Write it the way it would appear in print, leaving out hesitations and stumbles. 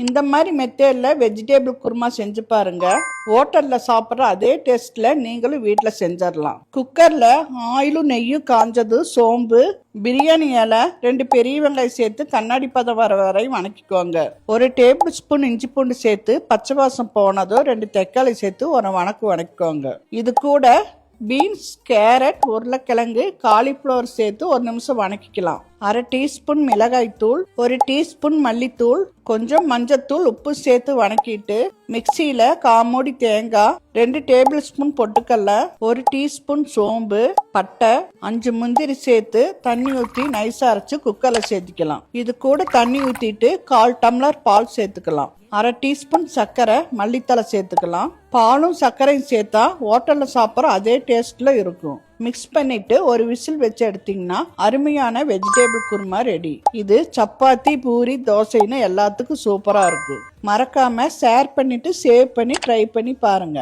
இந்த மாதிரி மெத்தேடில் வெஜிடேபிள் குருமா செஞ்சு பாருங்க. ஹோட்டலில் சாப்பிட்ற அதே டேஸ்ட்டில் நீங்களும் வீட்டில் செஞ்சிடலாம். குக்கரில் ஆயிலும் நெய்யும் காஞ்சது, சோம்பு, பிரியாணி இலை, 2 பெரிய வெங்காயம் சேர்த்து கண்ணாடி பதம் வர வரை வணக்கிக்கோங்க. 1 டேபிள் ஸ்பூன் இஞ்சி பூண்டு சேர்த்து பச்சை வாசம் போனதும் 2 தக்காளி சேர்த்து ஒரு வணக்கிக்கோங்க. இது கூட பீன்ஸ், கேரட், உருளைக்கிழங்கு, காலிஃப்ளவர் சேர்த்து 1 நிமிஷம் வணக்கிக்கலாம். 1/2 டீஸ்பூன் மிளகாய் தூள், 1 டீஸ்பூன் மல்லித்தூள், கொஞ்சம் மஞ்சத்தூள், உப்பு சேர்த்து வணக்கிட்டு மிக்சியில 1/4 மூடி தேங்காய், 2 டேபிள் ஸ்பூன் பொட்டுக்கடலை, 1 டீஸ்பூன் சோம்பு, பட்டை, 5 முந்திரி சேர்த்து தண்ணி ஊற்றி நைஸா அரைச்சு குக்கர்ல சேர்த்துக்கலாம். இது கூட தண்ணி ஊற்றிட்டு 1/4 டம்ளர் பால் சேர்த்துக்கலாம். 1/2 டீஸ்பூன் சர்க்கரை, மல்லித்தலை சேர்த்துக்கலாம். பாலும் சர்க்கரையும் சேர்த்தா ஹோட்டல்ல சாப்பிட்ற அதே டேஸ்ட்ல இருக்கும். மிக்ஸ் பண்ணிட்டு ஒரு விசில் வச்சு எடுத்தீங்கன்னா அருமையான வெஜிடேபிள் குருமா ரெடி. இது சப்பாத்தி, பூரி, தோசைன்னு எல்லாத்துக்கும் சூப்பரா இருக்கும். மறக்காம ஷேர் பண்ணிட்டு சேவ் பண்ணி ட்ரை பண்ணி பாருங்க.